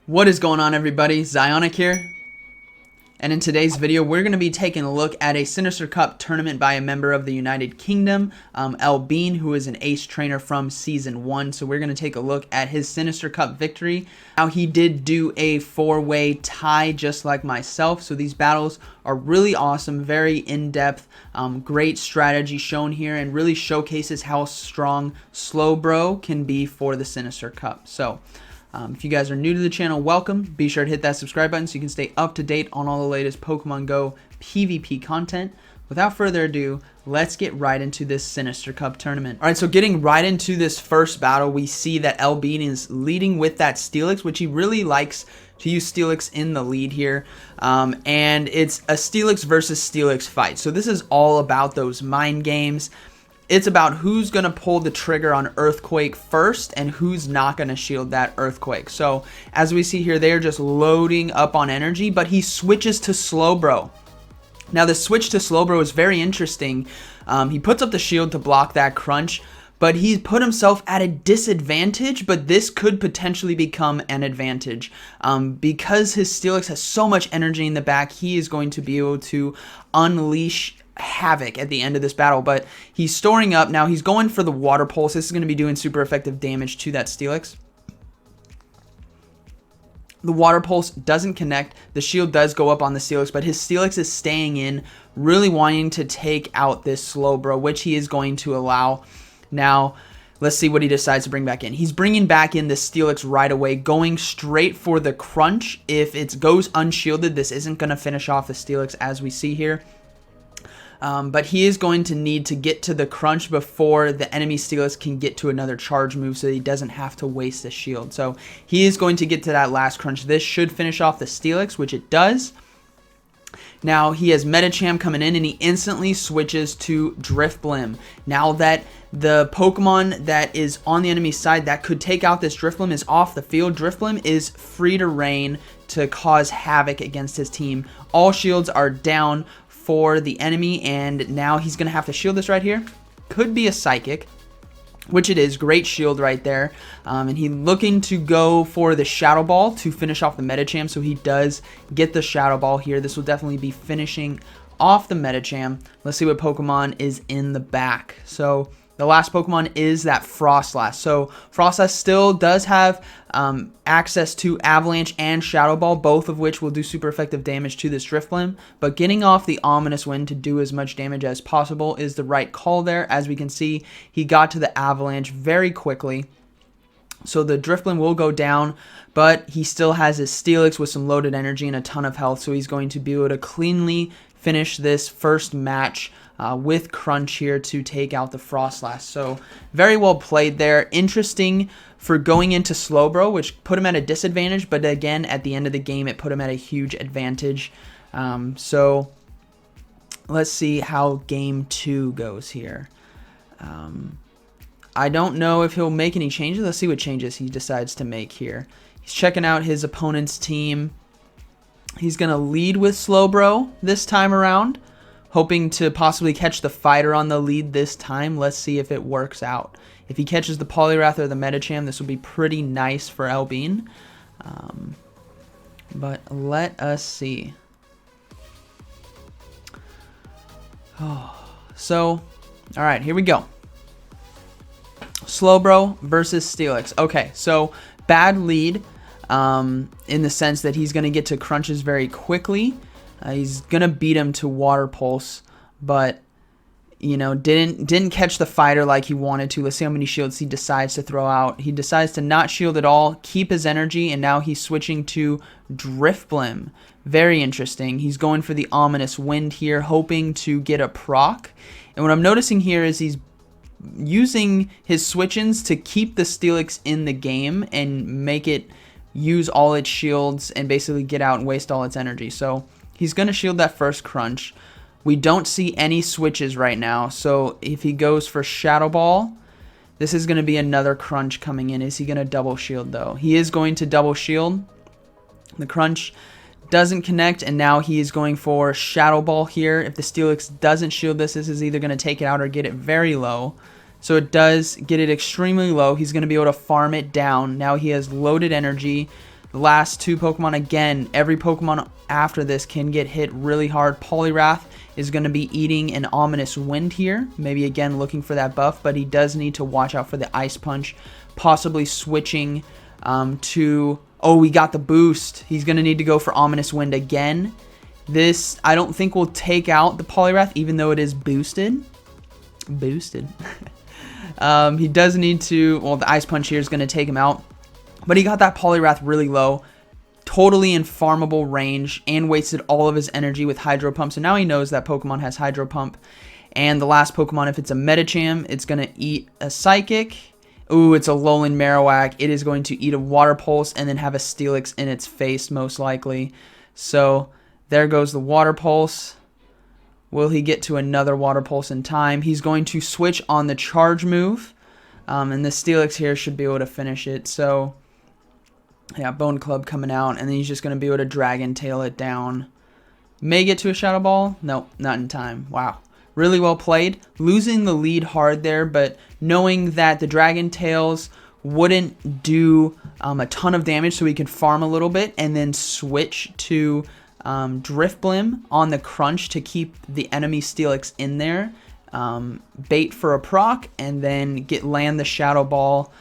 What is going on, everybody? Zyonik here, and in today's video we're going to be taking a look at a Sinister Cup tournament by a member of the United Kingdom, eLBeeN, who is an ace trainer from Season 1. So we're going to take a look at his Sinister Cup victory. Now, he did do a 4-way tie just like myself, so these battles are really awesome, very in-depth, great strategy shown here, and really showcases how strong SLOWBRO can be for the Sinister Cup. So if you guys are new to the channel, welcome. Be sure to hit that subscribe button so you can stay up to date on all the latest Pokemon Go PvP content. Without further ado, let's get right into this Sinister Cup tournament. Alright, so getting right into this first battle, we see that eLBeeN is leading with that Steelix, which he really likes to use Steelix in the lead here. And it's a Steelix versus Steelix fight. So this is all about those mind games. It's about who's going to pull the trigger on Earthquake first and who's not going to shield that Earthquake. So as we see here, they are just loading up on energy, but he switches to SLOWBRO. Now the switch to SLOWBRO is very interesting. He puts up the shield to block that crunch, but he's put himself at a disadvantage, but this could potentially become an advantage. Because his Steelix has so much energy in the back, he is going to be able to unleash havoc at the end of this battle. But he's storing up. Now he's going for the Water Pulse. This is going to be doing super effective damage to that Steelix. The Water Pulse doesn't connect. The shield does go up on the Steelix, but his Steelix is staying in, really wanting to take out this SLOWBRO, which he is going to allow. Now, let's see what he decides to bring back in. He's bringing back in the Steelix right away, going straight for the crunch. If it goes unshielded, this isn't going to finish off the Steelix, as we see here. But he is going to need to get to the crunch before the enemy Steelix can get to another charge move, so he doesn't have to waste the shield. So he is going to get to that last crunch. This should finish off the Steelix, which it does. Now he has Medicham coming in, and he instantly switches to Drifblim. Now that the Pokemon that is on the enemy side that could take out this Drifblim is off the field, Drifblim is free to reign to cause havoc against his team. All shields are down for the enemy, and now he's going to have to shield this right here. Could be a Psychic, which it is. Great shield right there. And he's looking to go for the Shadow Ball to finish off the Medicham, so he does get the Shadow Ball here. This will definitely be finishing off the Medicham. Let's see what Pokemon is in the back. So the last Pokemon is that Frostlass. So Frostlass still does have access to Avalanche and Shadow Ball, both of which will do super effective damage to this Drifblim. But getting off the Ominous Wind to do as much damage as possible is the right call there. As we can see, he got to the Avalanche very quickly. So the Drifblim will go down, but he still has his Steelix with some loaded energy and a ton of health. So he's going to be able to cleanly finish this first match with Crunch here to take out the Frostlass. So very well played there. Interesting for going into SLOWBRO, which put him at a disadvantage, but again, at the end of the game, it put him at a huge advantage. So let's see how game 2 goes here. I don't know if he'll make any changes. Let's see what changes he decides to make here. He's checking out his opponent's team. He's going to lead with SLOWBRO this time around, hoping to possibly catch the fighter on the lead this time. Let's see if it works out. If he catches the Poliwrath or the Medicham, this will be pretty nice for eLBeeN. But let us see. So, alright, here we go. SLOWBRO versus Steelix. Okay, so bad lead in the sense that he's going to get to crunches very quickly. He's going to beat him to Water Pulse, but, you know, didn't catch the fighter like he wanted to. Let's see how many shields he decides to throw out. He decides to not shield at all, keep his energy, and now he's switching to Drifblim. Very interesting. He's going for the Ominous Wind here, hoping to get a proc. And what I'm noticing here is he's using his switch-ins to keep the Steelix in the game and make it use all its shields and basically get out and waste all its energy. So he's going to shield that first crunch. We don't see any switches right now, so if he goes for Shadow Ball, this is going to be another crunch coming in. Is he going to double shield, though? He is going to double shield. The crunch doesn't connect, and now he is going for Shadow Ball here. If the Steelix doesn't shield this is either going to take it out or get it very low. So it does get it extremely low. He's going to be able to farm it down. Now he has loaded energy. The last two Pokemon, again, every Pokemon after this can get hit really hard. Poliwrath is going to be eating an Ominous Wind here. Maybe, again, looking for that buff, but he does need to watch out for the Ice Punch. Possibly switching to... Oh, we got the boost. He's going to need to go for Ominous Wind again. This, I don't think, will take out the Poliwrath, even though it is boosted. Boosted. He does need to... Well, the Ice Punch here is going to take him out. But he got that Poliwrath really low. Totally in farmable range. And wasted all of his energy with Hydro Pump. So now he knows that Pokemon has Hydro Pump. And the last Pokemon, if it's a Medicham, it's going to eat a Psychic. Ooh, it's a Alolan Marowak. It is going to eat a Water Pulse and then have a Steelix in its face, most likely. So, there goes the Water Pulse. Will he get to another Water Pulse in time? He's going to switch on the Charge move. And the Steelix here should be able to finish it. So, yeah, Bone Club coming out. And then he's just going to be able to Dragon Tail it down. May get to a Shadow Ball? Nope, not in time. Wow. Really well played. Losing the lead hard there, but knowing that the Dragon Tails wouldn't do a ton of damage, so he could farm a little bit and then switch to Drifblim on the Crunch to keep the enemy Steelix in there. Bait for a proc and then land the Shadow Ball.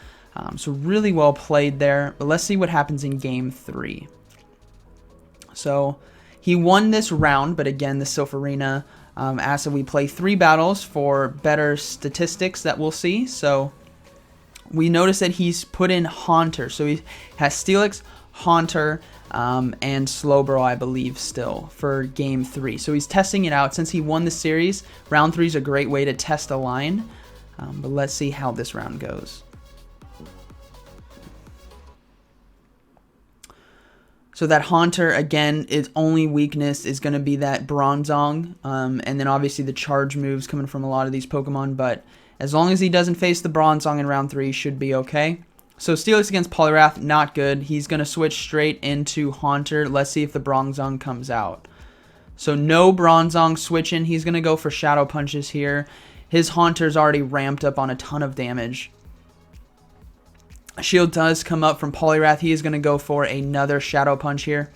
So really well played there. But let's see what happens in Game 3. So he won this round, but again, the Silpharina... as we play 3 battles for better statistics that we'll see. So we notice that he's put in Haunter. So he has Steelix, Haunter, and Slowbro, I believe, still for Game 3. So he's testing it out. Since he won the series, round 3 is a great way to test a line. But let's see how this round goes. So that Haunter, again, its only weakness is going to be that Bronzong. And then obviously the charge moves coming from a lot of these Pokemon. But as long as he doesn't face the Bronzong in round 3, should be okay. So Steelix against Poliwrath, not good. He's going to switch straight into Haunter. Let's see if the Bronzong comes out. So no Bronzong switching. He's going to go for Shadow Punches here. His Haunter's already ramped up on a ton of damage. Shield does come up from Poliwrath. He is going to go for another Shadow Punch here.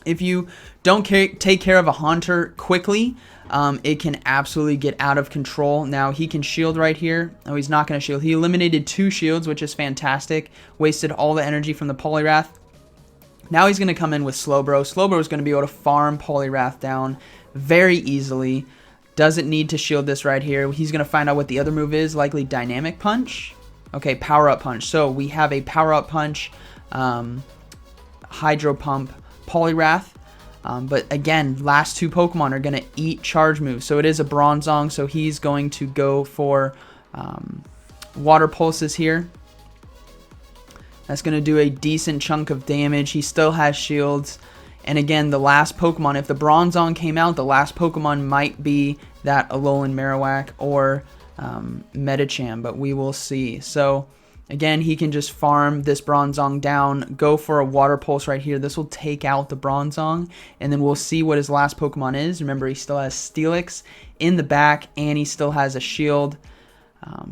If you don't take care of a Haunter quickly, it can absolutely get out of control. Now, he can shield right here. Oh, he's not going to shield. He eliminated 2 shields, which is fantastic. Wasted all the energy from the Poliwrath. Now he's going to come in with Slowbro. Slowbro is going to be able to farm Poliwrath down very easily. Doesn't need to shield this right here. He's going to find out what the other move is, likely Dynamic Punch. Okay, Power Up Punch. So we have a Power Up Punch, Hydro Pump, Poliwrath. But again, last 2 Pokemon are going to eat charge moves. So it is a Bronzong, so he's going to go for Water Pulses here. That's going to do a decent chunk of damage. He still has shields. And again, the last Pokemon, if the Bronzong came out, the last Pokemon might be that Alolan Marowak or Medicham, but we will see. So again, he can just farm this Bronzong down, go for a Water Pulse right here. This will take out the Bronzong, and then we'll see what his last Pokemon is. Remember, he still has Steelix in the back, and he still has a shield.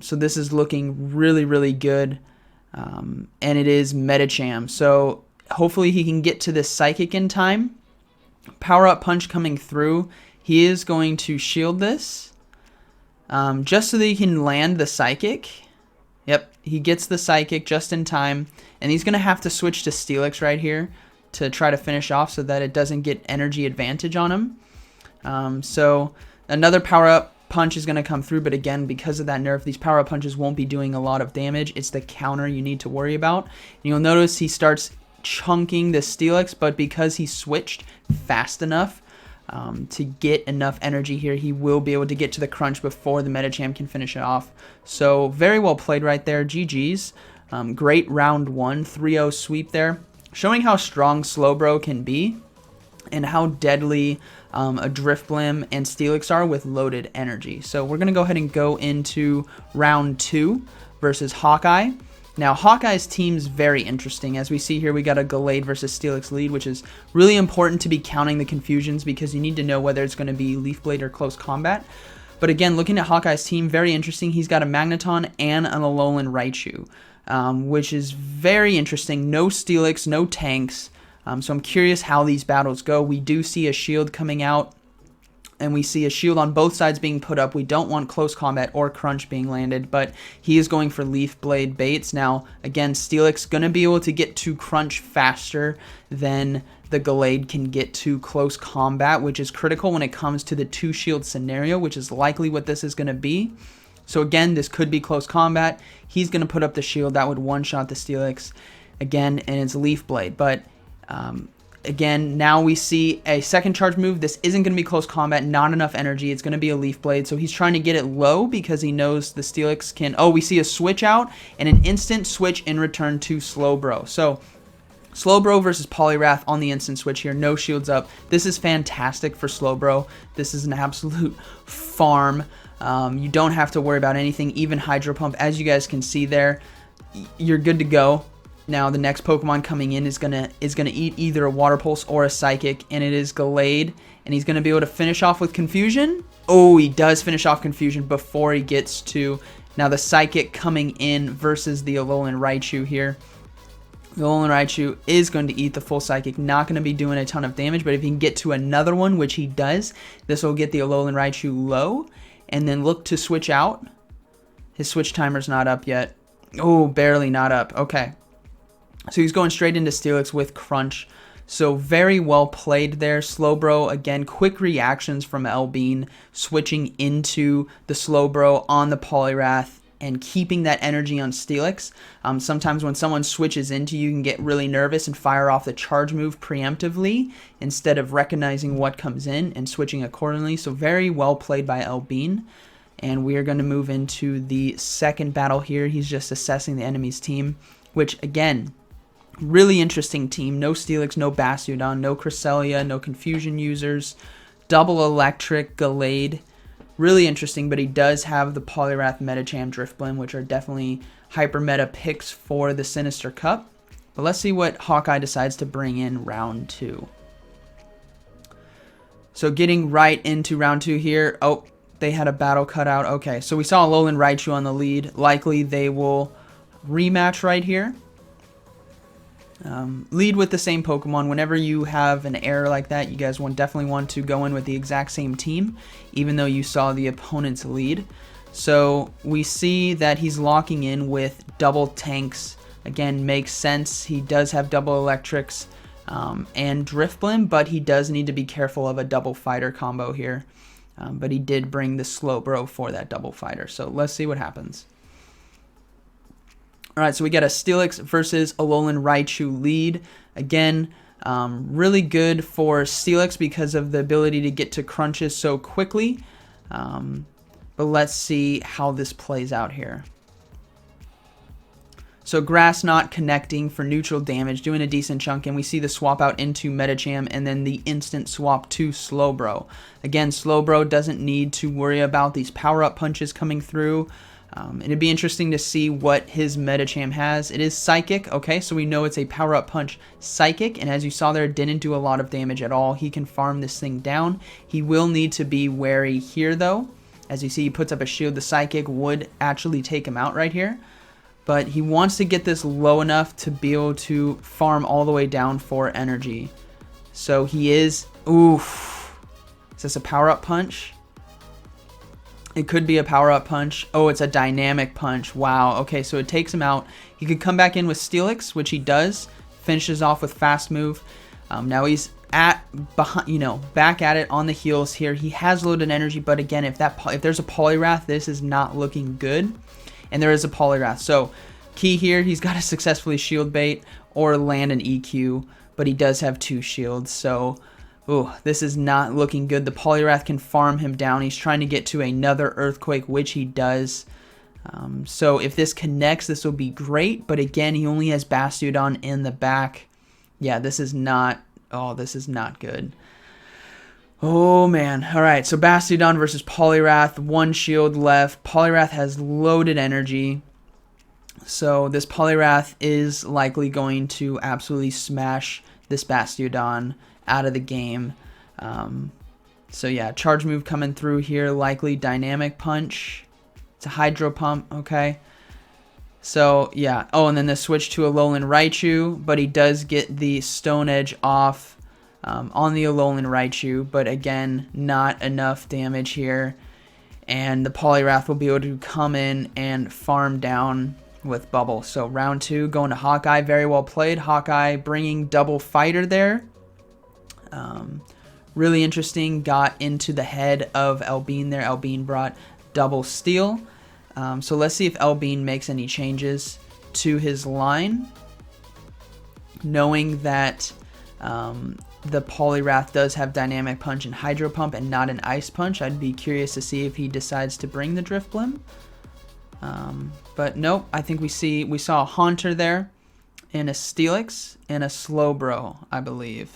So this is looking really, really good. And it is Medicham. So hopefully he can get to this Psychic in time. Power Up Punch coming through. He is going to shield this. Just so that he can land the Psychic. Yep, he gets the Psychic just in time. And he's going to have to switch to Steelix right here to try to finish off so that it doesn't get energy advantage on him. So another Power Up Punch is going to come through. But again, because of that nerf, these Power Up Punches won't be doing a lot of damage. It's the counter you need to worry about. And you'll notice he starts chunking the Steelix. But because he switched fast enough, to get enough energy here, he will be able to get to the Crunch before the Medicham can finish it off. So very well played right there. GG's. Great round 1, 3-0 sweep there. Showing how strong Slowbro can be and how deadly a Drifblim and Steelix are with loaded energy. So we're going to go ahead and go into round 2 versus Hawkeye. Now, Hawkeye's team's very interesting. As we see here, we got a Gallade versus Steelix lead, which is really important to be counting the confusions because you need to know whether it's going to be Leaf Blade or Close Combat. But again, looking at Hawkeye's team, very interesting. He's got a Magneton and an Alolan Raichu. which is very interesting. No Steelix, no tanks. So I'm curious how these battles go. We do see a shield coming out, and we see a shield on both sides being put up. We don't want close combat or crunch being landed, but he is going for Leaf Blade baits. Now, again, Steelix going to be able to get to crunch faster than the Gallade can get to close combat, which is critical when it comes to the 2-shield scenario, which is likely what this is going to be. So again, this could be close combat. He's going to put up the shield. That would one-shot the Steelix again, and it's Leaf Blade. But again, now we see a second charge move. This isn't going to be close combat, not enough energy. It's going to be a Leaf Blade. So he's trying to get it low because he knows the Steelix can... Oh, we see a switch out and an instant switch in return to SLOWBRO. So SLOWBRO versus Poliwrath on the instant switch here. No shields up. This is fantastic for SLOWBRO. This is an absolute farm. You don't have to worry about anything, even Hydro Pump. As you guys can see there, you're good to go. Now the next Pokemon coming in is gonna eat either a Water Pulse or a Psychic, and it is Gallade, and he's gonna be able to finish off with Confusion. Oh, he does finish off Confusion before he gets to now the Psychic coming in versus the Alolan Raichu here. The Alolan Raichu is going to eat the full Psychic, not going to be doing a ton of damage, but if he can get to another one, which he does, this will get the Alolan Raichu low, and then look to switch out. His switch timer's not up yet. Oh, barely not up. Okay. So he's going straight into Steelix with Crunch. So very well played there. SLOWBRO, again, quick reactions from eLBeeN, switching into the SLOWBRO on the Poliwrath and keeping that energy on Steelix. Sometimes when someone switches into you, can get really nervous and fire off the charge move preemptively instead of recognizing what comes in and switching accordingly. So very well played by eLBeeN. And we are going to move into the second battle here. He's just assessing the enemy's team, which, again, really interesting team. No Steelix, no Bastiodon, no Cresselia, no Confusion users, double Electric, Gallade. Really interesting, but he does have the Poliwrath, Medicham, Drifblim, which are definitely hyper meta picks for the Sinister Cup. But let's see what Hawkeye decides to bring in round 2. So getting right into round 2 here. Oh, they had a battle cut out. Okay, so we saw Alolan Raichu on the lead. Likely they will rematch right here. Lead with the same Pokemon. Whenever you have an error like that, you guys definitely want to go in with the exact same team, even though you saw the opponent's lead. So we see that he's locking in with double tanks. Again, makes sense. He does have double electrics and Drifblim, but he does need to be careful of a double fighter combo here. But he did bring the SLOWBRO for that double fighter. So let's see what happens. Alright, so we got a Steelix versus Alolan Raichu lead. Again, really good for Steelix because of the ability to get to crunches so quickly. But let's see how this plays out here. So Grass Knot connecting for neutral damage, doing a decent chunk, and we see the swap out into Medicham and then the instant swap to SLOWBRO. Again, SLOWBRO doesn't need to worry about these power-up punches coming through. It'd be interesting to see what his Medicham has. It is Psychic, okay, so we know it's a power-up punch Psychic, and as you saw there, it didn't do a lot of damage at all. He can farm this thing down. He will need to be wary here, though. As you see, he puts up a shield. The Psychic would actually take him out right here, but he wants to get this low enough to be able to farm all the way down for energy. So he is... Oof. Is this a power-up punch? It could be a power-up punch. Oh, it's a dynamic punch. Wow. Okay, so it takes him out. He could come back in with Steelix, which he does. Finishes off with Fast Move. Now he's back at it on the heels here. He has loaded energy, but again, if there's a Poliwrath, this is not looking good. And there is a Poliwrath. So key here, he's got to successfully shield bait or land an EQ, but he does have 2 shields. So oh, this is not looking good. The Poliwrath can farm him down. He's trying to get to another Earthquake, which he does. So if this connects, this will be great. But again, he only has Bastiodon in the back. Yeah, this is not... Oh, this is not good. Oh, man. All right, so Bastiodon versus Poliwrath. 1 shield left. Poliwrath has loaded energy. So this Poliwrath is likely going to absolutely smash this Bastiodon out of the game. So yeah, charge move coming through here, likely dynamic punch. It's a Hydro Pump, okay. So, yeah. Oh, and then the switch to Alolan Raichu, but he does get the Stone Edge off on the Alolan Raichu, but again, not enough damage here. And the Poliwrath will be able to come in and farm down with Bubble. So, round 2 going to Hawkeye. Very well played. Hawkeye bringing double fighter there. Really interesting. Got into the head of eLBeeN there. eLBeeN brought double steel. So let's see if eLBeeN makes any changes to his line. Knowing that the Poliwrath does have Dynamic Punch and Hydro Pump and not an Ice Punch, I'd be curious to see if he decides to bring the Drifblim. But nope, I think we saw a Haunter there, and a Steelix, and a Slowbro, I believe.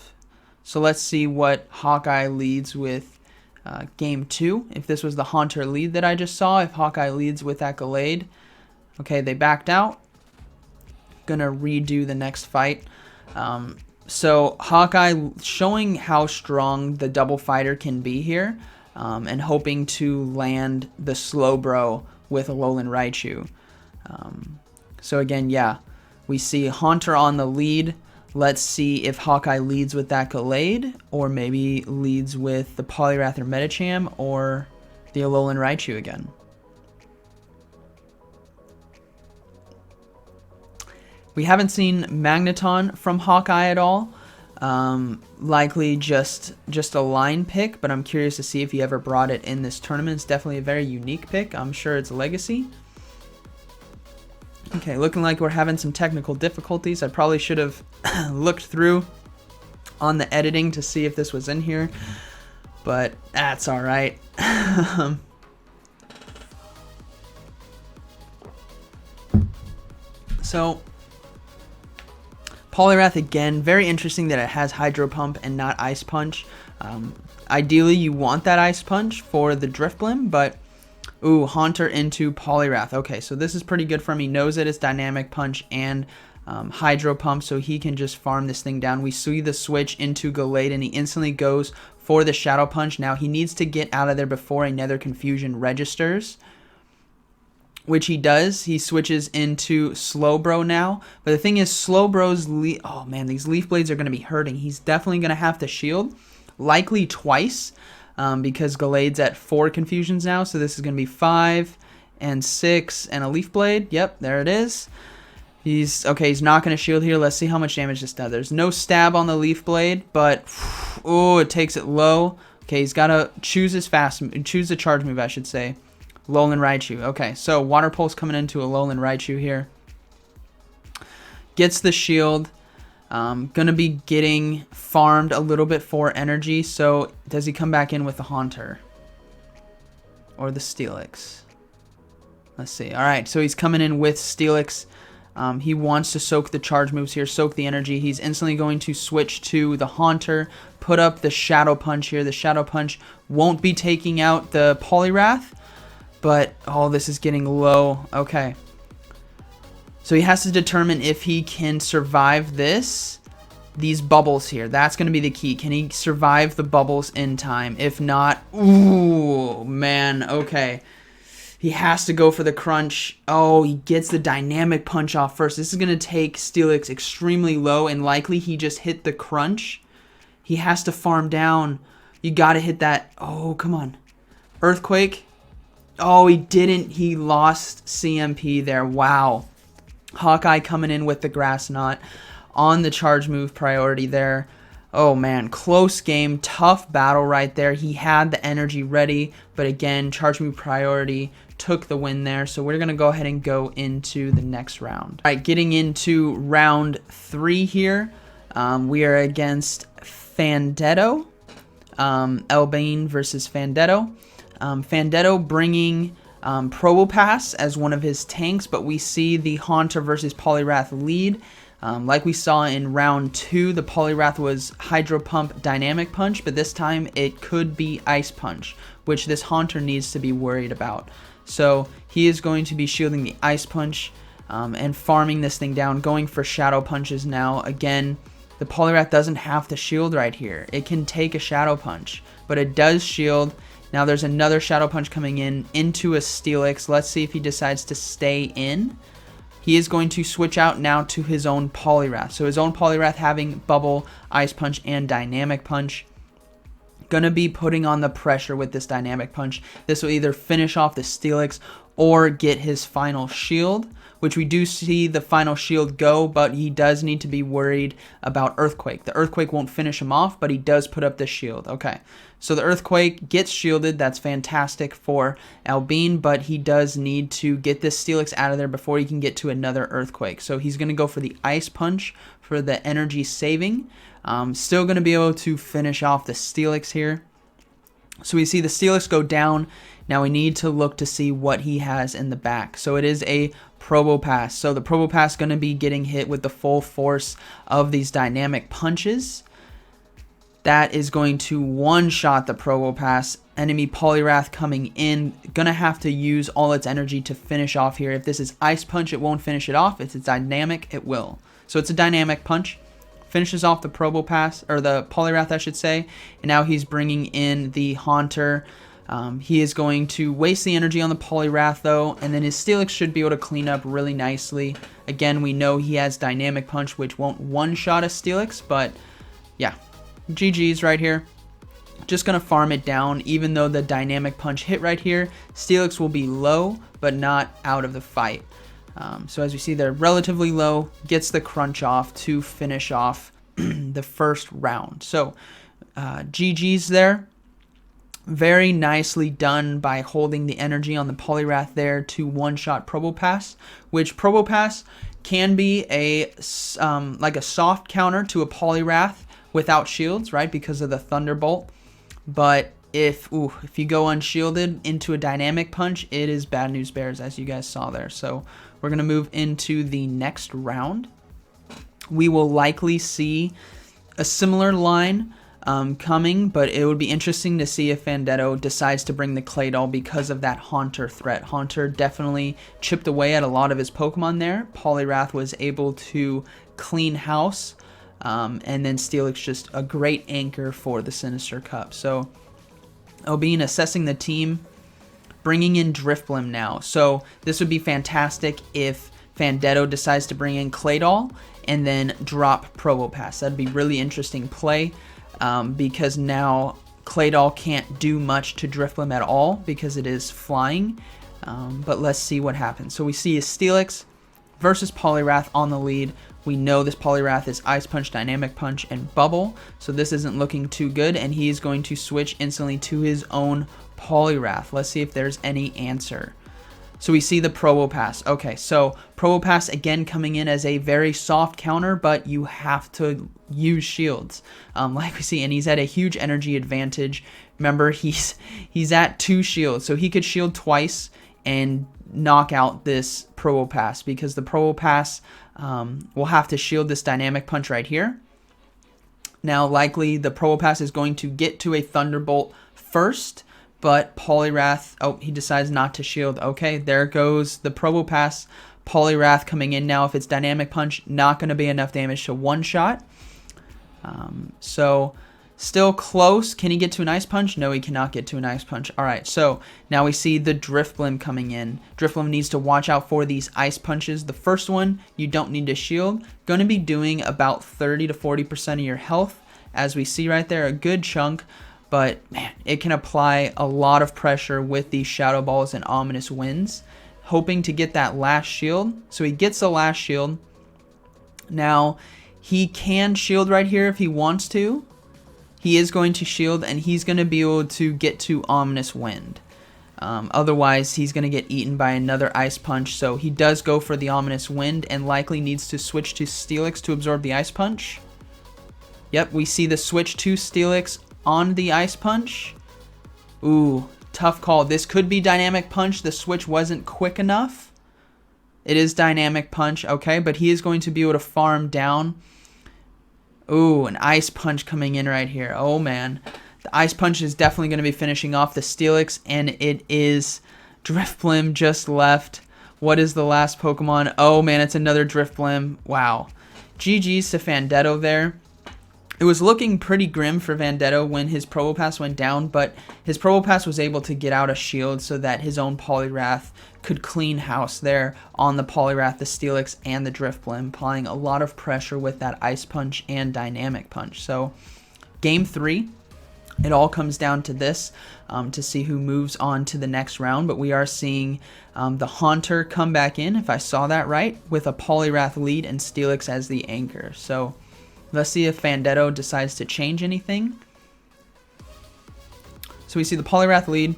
So let's see what Hawkeye leads with game 2. If this was the Haunter lead that I just saw, if Hawkeye leads with that Gallade. Okay, they backed out. Gonna redo the next fight. So Hawkeye showing how strong the double fighter can be here, and hoping to land the Slowbro with Alolan Raichu. So again, yeah, we see Haunter on the lead. Let's see if Hawkeye leads with that Gallade, or maybe leads with the Poliwrath or Medicham, or the Alolan Raichu again. We haven't seen Magneton from Hawkeye at all. Likely just a line pick, but I'm curious to see if he ever brought it in this tournament. It's definitely a very unique pick. I'm sure it's a legacy. Okay, looking like we're having some technical difficulties. I probably should have looked through on the editing to see if this was in here, but that's all right. So, Poliwrath again, very interesting that it has Hydro Pump and not Ice Punch. Ideally, you want that Ice Punch for the Drifblim, but ooh, Haunter into Poliwrath. Okay, so this is pretty good for him. He knows that it's Dynamic Punch and Hydro Pump, so he can just farm this thing down. We see the switch into Gallade, and he instantly goes for the Shadow Punch. Now, he needs to get out of there before another Confusion registers, which he does. He switches into Slowbro now. But the thing is, Slowbro's oh man, these Leaf Blades are going to be hurting. He's definitely going to have to shield, likely twice, because Gallade's at 4 Confusions now. So this is going to be 5 and 6 and a Leaf Blade. Yep, there it is. He's not going to shield here. Let's see how much damage this does. There's no stab on the Leaf Blade, but oh, it takes it low. Okay, he's got to choose the charge move, I should say. Alolan Raichu. Okay, so Water Pulse coming into Alolan Raichu here. Gets the shield. Gonna be getting farmed a little bit for energy. So does he come back in with the Haunter? Or the Steelix? Let's see. Alright, so he's coming in with Steelix. He wants to soak the charge moves here, soak the energy. He's instantly going to switch to the Haunter, put up the Shadow Punch here. The Shadow Punch won't be taking out the Poliwrath. But, oh, this is getting low. Okay. So he has to determine if he can survive these bubbles here. That's going to be the key. Can he survive the bubbles in time? If not, ooh, man, okay. He has to go for the crunch. Oh, he gets the Dynamic Punch off first. This is going to take Steelix extremely low, and likely he just hit the crunch. He has to farm down. You got to hit that. Oh, come on. Earthquake. Oh, he didn't. He lost CMP there. Wow. Hawkeye coming in with the Grass Knot on the charge move priority there. Oh, man. Close game. Tough battle right there. He had the energy ready, but again, charge move priority took the win there. So we're going to go ahead and go into the next round. All right, getting into round 3 here. We are against Fantendo. eLBeeN versus Fantendo. Fantendo bringing Probopass as one of his tanks, but we see the Haunter versus Poliwrath lead. Like we saw in round 2, the Poliwrath was Hydro Pump Dynamic Punch, but this time it could be Ice Punch, which this Haunter needs to be worried about. So he is going to be shielding the Ice Punch and farming this thing down, going for Shadow Punches now. Again, the Poliwrath doesn't have to shield right here. It can take a Shadow Punch, but it does shield. Now there's another Shadow Punch coming in into a Steelix. Let's see if he decides to stay in. he is going to switch out now to his own Poliwrath. So his own Poliwrath having Bubble, Ice Punch, and Dynamic Punch. Gonna be putting on the pressure with this Dynamic Punch. This will either finish off the Steelix or get his final shield, which we do see the final shield go, but he does need to be worried about Earthquake. The Earthquake won't finish him off, but he does put up the shield. Okay, so the Earthquake gets shielded. That's fantastic for eLBeeN, but he does need to get this Steelix out of there before he can get to another Earthquake. So he's going to go for the Ice Punch for the energy saving. Still going to be able to finish off the Steelix here. So we see the Steelix go down. Now we need to look to see what he has in the back. So it is a Probopass. So the Probopass is going to be getting hit with the full force of these Dynamic Punches. That is going to one-shot the Probopass. Enemy Poliwrath coming in. Going to have to use all its energy to finish off here. If this is Ice Punch, it won't finish it off. If it's Dynamic, it will. So it's a Dynamic Punch. Finishes off the Probopass, or the Poliwrath, I should say. And now he's bringing in the Haunter. He is going to waste the energy on the Poliwrath, though, and then his Steelix should be able to clean up really nicely. Again, we know he has Dynamic Punch, which won't one-shot a Steelix, but yeah, GG's right here. Just going to farm it down, even though the Dynamic Punch hit right here. Steelix will be low, but not out of the fight. So as we see, they're relatively low, gets the crunch off to finish off the first round. So GG's there. Very nicely done by holding the energy on the Poliwrath there to one-shot Probopass, which Probopass can be a like a soft counter to a Poliwrath without shields, right? Because of the Thunderbolt. But if you go unshielded into a Dynamic Punch, it is bad news bears, as you guys saw there. So we're gonna move into the next round. We will likely see a similar line coming, but it would be interesting to see if Fantendo decides to bring the Claydol because of that Haunter threat. Haunter definitely chipped away at a lot of his Pokemon there. Poliwrath was able to clean house, and then Steelix just a great anchor for the Sinister Cup. So eLBeeN assessing the team, bringing in Drifblim now. So this would be fantastic if Fantendo decides to bring in Claydol and then drop Probopass. That'd be really interesting play. Because now Claydol can't do much to Drifblim at all because it is flying. But let's see what happens. So we see a Steelix versus Poliwrath on the lead. We know this Poliwrath is Ice Punch, Dynamic Punch, and Bubble. So this isn't looking too good, and he is going to switch instantly to his own Poliwrath. Let's see if there's any answer. So we see the Probopass. Okay, so Probopass again coming in as a very soft counter, but you have to use shields. Like we see, and he's at a huge energy advantage. Remember, he's at 2 shields, so he could shield twice and knock out this Probopass because the Probopass will have to shield this Dynamic Punch right here. Now, likely the Probopass is going to get to a Thunderbolt first, but Poliwrath, oh, he decides not to shield. Okay, there goes the Probopass. Poliwrath coming in now. If it's Dynamic Punch, not going to be enough damage to one-shot. So, still close. Can he get to an Ice Punch? No, he cannot get to an Ice Punch. Alright, so now we see the Drifblim coming in. Drifblim needs to watch out for these Ice Punches. The first one, you don't need to shield. Going to be doing about 30 to 40% of your health. As we see right there, a good chunk. But, man, it can apply a lot of pressure with these Shadow Balls and Ominous Winds. Hoping to get that last shield. So he gets the last shield. Now, he can shield right here if he wants to. He is going to shield, and he's going to be able to get to Ominous Wind. Otherwise, he's going to get eaten by another Ice Punch. So he does go for the Ominous Wind and likely needs to switch to Steelix to absorb the Ice Punch. Yep, we see the switch to Steelix on the Ice Punch. Ooh, tough call. This could be Dynamic Punch. The switch wasn't quick enough. It is Dynamic Punch, okay, but he is going to be able to farm down. Ooh, an Ice Punch coming in right here. Oh, man. The Ice Punch is definitely going to be finishing off the Steelix, and it is Drifblim just left. What is the last Pokemon? Oh, man, it's another Drifblim. Wow. GG's to Fantendo there. It was looking pretty grim for Fantendo when his Probopass went down, but his Probopass was able to get out a shield so that his own Poliwrath could clean house there on the Poliwrath, the Steelix, and the Drifblim, applying a lot of pressure with that Ice Punch and Dynamic Punch. So, Game 3, it all comes down to this to see who moves on to the next round, but we are seeing the Haunter come back in, if I saw that right, with a Poliwrath lead and Steelix as the anchor. So, let's see if Fantendo decides to change anything. So we see the Poliwrath lead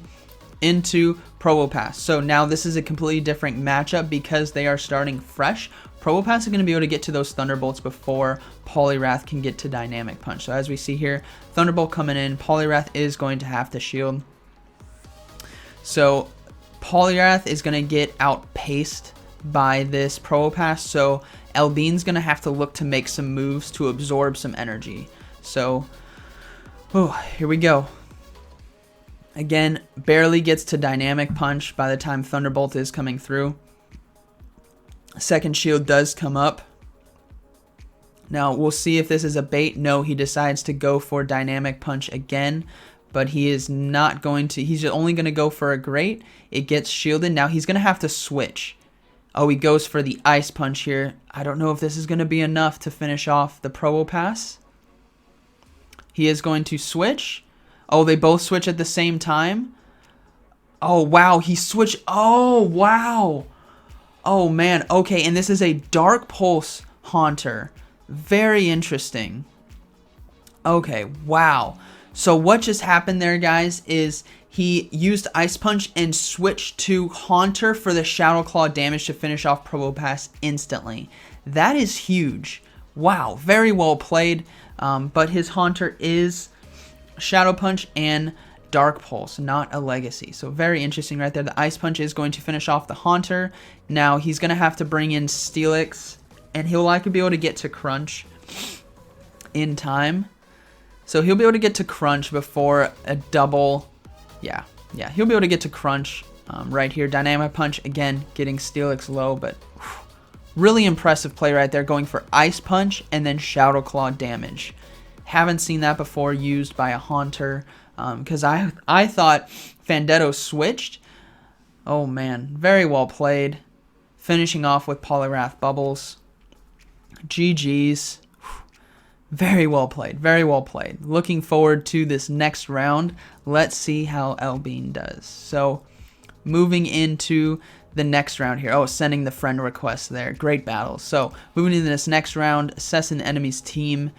into Probopass. So now this is a completely different matchup because they are starting fresh. Probopass is going to be able to get to those Thunderbolts before Poliwrath can get to Dynamic Punch. So as we see here, Thunderbolt coming in, Poliwrath is going to have to shield. So Poliwrath is going to get outpaced by this Probopass, so eLBeeN's going to have to look to make some moves to absorb some energy. So, here we go. Again, barely gets to Dynamic Punch by the time Thunderbolt is coming through. Second shield does come up. Now, we'll see if this is a bait. No, he decides to go for Dynamic Punch again, but he is not going to. He's only going to go for a Great. It gets shielded. Now, he's going to have to switch. Oh, he goes for the Ice Punch here. I don't know if this is going to be enough to finish off the Probopass. He is going to switch. Oh, they both switch at the same time. Oh, wow. He switched. Oh, wow. Oh, man. Okay, and this is a Dark Pulse Haunter. Very interesting. Okay, wow. So what just happened there, guys, is he used Ice Punch and switched to Haunter for the Shadow Claw damage to finish off Probopass instantly. That is huge. Wow, very well played. But his Haunter is Shadow Punch and Dark Pulse, not a Legacy. So very interesting right there. The Ice Punch is going to finish off the Haunter. Now he's going to have to bring in Steelix, and he'll likely be able to get to Crunch in time. So he'll be able to get to Crunch before a double. Yeah, he'll be able to get to Crunch right here. Dynamic Punch, again, getting Steelix low, but really impressive play right there, going for Ice Punch and then Shadow Claw damage. Haven't seen that before used by a Haunter, because I thought Fantendo switched. Oh, man, very well played. Finishing off with Poliwrath Bubbles. GG's. Very well played. Very well played. Looking forward to this next round. Let's see how eLBeeN does. So, moving into the next round here. Oh, sending the friend request there. Great battle. So, moving into this next round, assessing the enemy's team.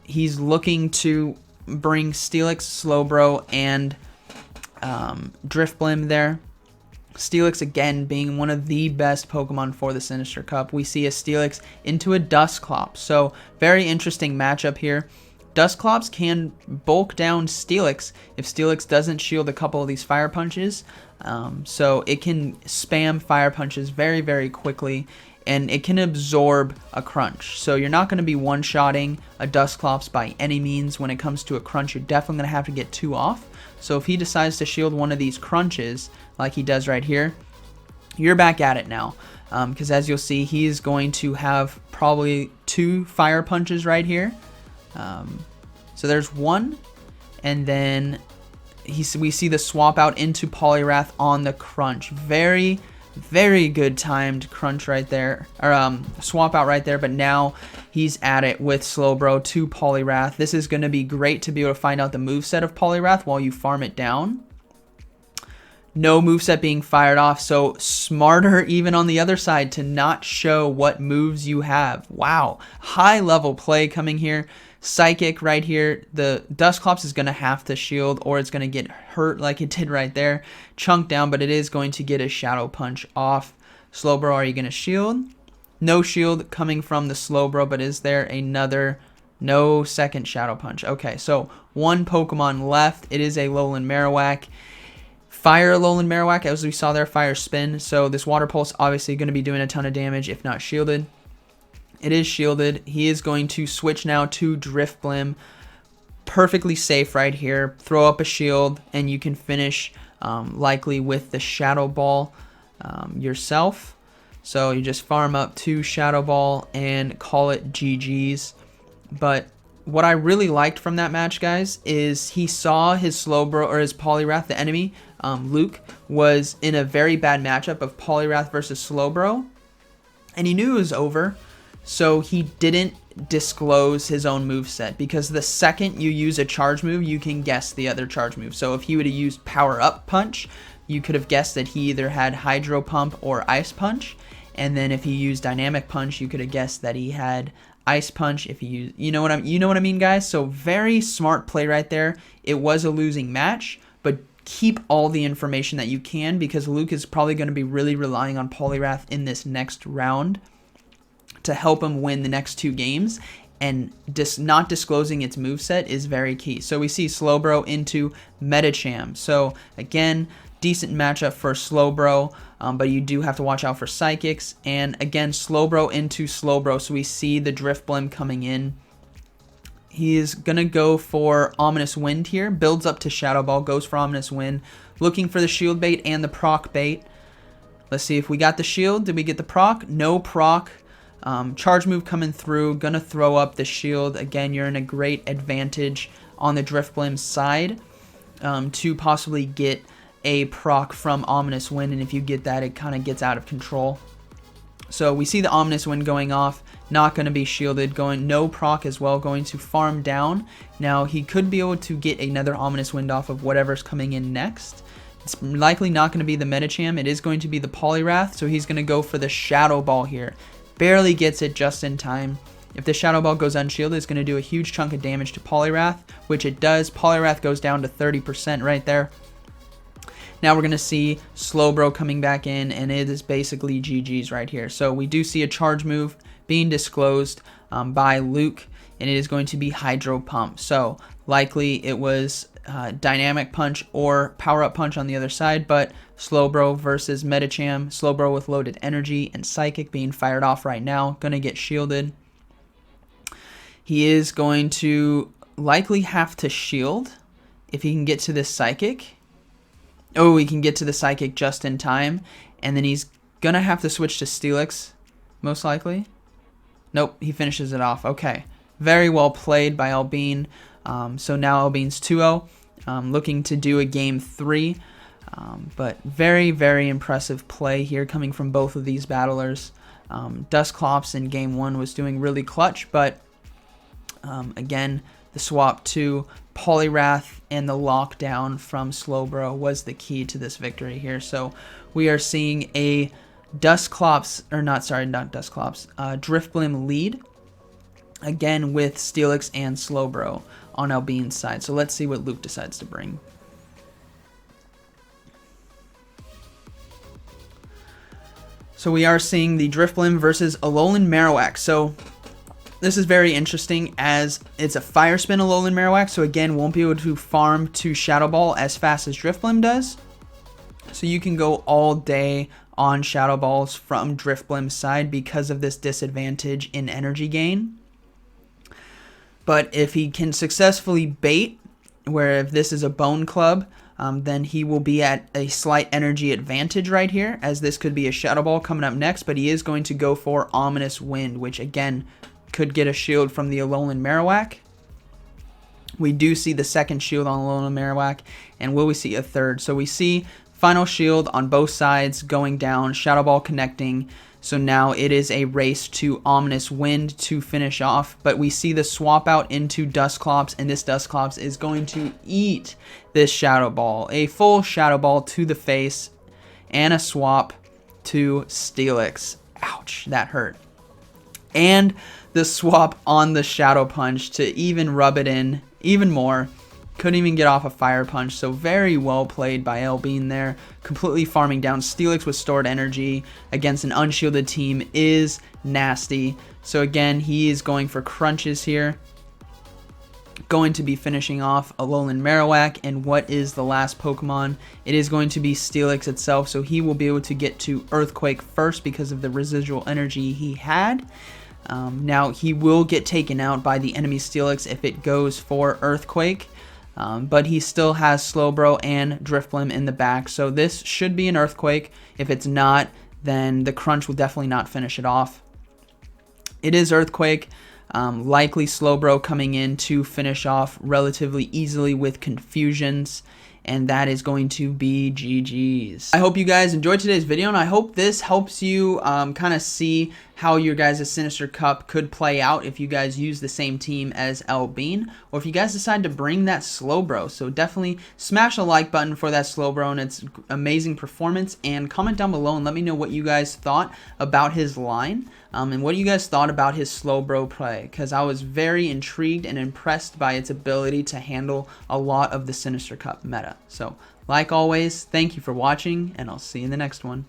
He's looking to bring Steelix, SLOWBRO, and Drifblim there. Steelix, again, being one of the best Pokemon for the Sinister Cup. We see a Steelix into a Dusclops. So, very interesting matchup here. Dusclops can bulk down Steelix if Steelix doesn't shield a couple of these Fire Punches. So, it can spam Fire Punches very, very quickly, and it can absorb a Crunch. So, you're not going to be one-shotting a Dusclops by any means. When it comes to a Crunch, you're definitely going to have to get 2 off. So, if he decides to shield one of these Crunches, like he does right here, you're back at it now. Because as you'll see, he's going to have probably 2 Fire Punches right here. So there's 1, and then we see the swap out into Poliwrath on the Crunch. Very, very good timed Crunch right there, or swap out right there, but now he's at it with SLOWBRO to Poliwrath. This is going to be great to be able to find out the moveset of Poliwrath while you farm it down. No moveset being fired off, so smarter even on the other side to not show what moves you have. Wow, high level play coming here. Psychic right here. The Dusclops is going to have to shield or it's going to get hurt like it did right there. Chunk down, but it is going to get a Shadow Punch off. SLOWBRO, are you going to shield? No shield coming from the SLOWBRO, but is there another? No second Shadow Punch. Okay, so 1 Pokemon left. It is a Alolan Marowak. Fire Alolan Marowak, as we saw there, Fire Spin. So this Water Pulse obviously going to be doing a ton of damage if not shielded. It is shielded. He is going to switch now to Drifblim. Perfectly safe right here. Throw up a shield and you can finish likely with the Shadow Ball yourself. So you just farm up 2 Shadow Ball and call it GG's. But what I really liked from that match, guys, is he saw his Slowbro, or his Poliwrath, the enemy, Luke, was in a very bad matchup of Poliwrath versus Slowbro, and he knew it was over, so he didn't disclose his own moveset, because the second you use a charge move, you can guess the other charge move. So if he would have used Power Up Punch, you could have guessed that he either had Hydro Pump or Ice Punch, and then if he used Dynamic Punch, you could have guessed that he had Ice Punch. If he used, you know what I mean, guys? So very smart play right there. It was a losing match, but keep all the information that you can, because Luke is probably going to be really relying on Poliwrath in this next round to help him win the next 2 games, and not disclosing its moveset is very key. So we see Slowbro into Medicham. So again, decent matchup for Slowbro, but you do have to watch out for Psychics. And again, Slowbro into Slowbro. So we see the Drifblim coming in. He is going to go for Ominous Wind here. Builds up to Shadow Ball, goes for Ominous Wind. Looking for the Shield Bait and the Proc Bait. Let's see if we got the Shield. Did we get the Proc? No Proc. Charge move coming through. Gonna throw up the Shield. Again, you're in a great advantage on the Drifblim's side to possibly get a proc from Ominous Wind, and if you get that, it kind of gets out of control. So we see the Ominous Wind going off, not going to be shielded, going no proc as well, going to farm down. Now he could be able to get another Ominous Wind off of whatever's coming in next. It's likely not going to be the Medicham, it is going to be the Poliwrath, so he's going to go for the Shadow Ball here. Barely gets it just in time. If the Shadow Ball goes unshielded, it's going to do a huge chunk of damage to Poliwrath, which it does. Poliwrath goes down to 30% right there. Now we're going to see Slowbro coming back in, and it is basically GG's right here. So we do see a charge move being disclosed by Luke, and it is going to be Hydro Pump. So likely it was Dynamic Punch or Power Up Punch on the other side, but Slowbro versus Medicham. Slowbro with loaded energy and Psychic being fired off right now. Going to get shielded. He is going to likely have to shield if he can get to this Psychic. Oh, he can get to the Psychic just in time, and then he's going to have to switch to Steelix, most likely. Nope, he finishes it off. Okay, very well played by eLBeeN. So now eLBeeN's 2-0, looking to do a game 3. But very, very impressive play here coming from both of these battlers. Dusclops in game 1 was doing really clutch, but again, the swap to Poliwrath and the lockdown from Slowbro was the key to this victory here. So we are seeing a Drifblim lead, again with Steelix and Slowbro on eLBeeN's side. So let's see what Luke decides to bring. So we are seeing the Drifblim versus Alolan Marowak. So this is very interesting as it's a Fire Spin Alolan Marowak, so again, won't be able to farm to Shadow Ball as fast as Drifblim does. So you can go all day on Shadow Balls from Drifblim's side because of this disadvantage in energy gain. But if he can successfully bait, where if this is a Bone Club, then he will be at a slight energy advantage right here, as this could be a Shadow Ball coming up next, but he is going to go for Ominous Wind, which again could get a shield from the Alolan Marowak. We do see the second shield on Alolan Marowak, and will we see a third? So we see final shield on both sides going down, Shadow Ball connecting. So now it is a race to Ominous Wind to finish off, but we see the swap out into Dusclops, and this Dusclops is going to eat this Shadow Ball. A full Shadow Ball to the face, and a swap to Steelix. Ouch, that hurt. And the swap on the Shadow Punch to even rub it in even more. Couldn't even get off a Fire Punch, so very well played by eLBeeN there. Completely farming down Steelix with stored energy against an unshielded team is nasty. So again, he is going for crunches here. Going to be finishing off Alolan Marowak, and what is the last Pokemon? It is going to be Steelix itself, so he will be able to get to Earthquake first because of the residual energy he had. Now, he will get taken out by the enemy Steelix if it goes for Earthquake, but he still has Slowbro and Drifblim in the back, so this should be an Earthquake. If it's not, then the Crunch will definitely not finish it off. It is Earthquake. Likely SLOWBRO coming in to finish off relatively easily with confusions. And that is going to be GG's. I hope you guys enjoyed today's video, and I hope this helps you kind of see how your guys' Sinister Cup could play out if you guys use the same team as eLBeeN, or if you guys decide to bring that SLOWBRO. So definitely smash the like button for that SLOWBRO and its amazing performance, and comment down below and let me know what you guys thought about his line. And what you guys thought about his SLOWBRO play, because I was very intrigued and impressed by its ability to handle a lot of the Sinister Cup meta. So, like always, thank you for watching, and I'll see you in the next one.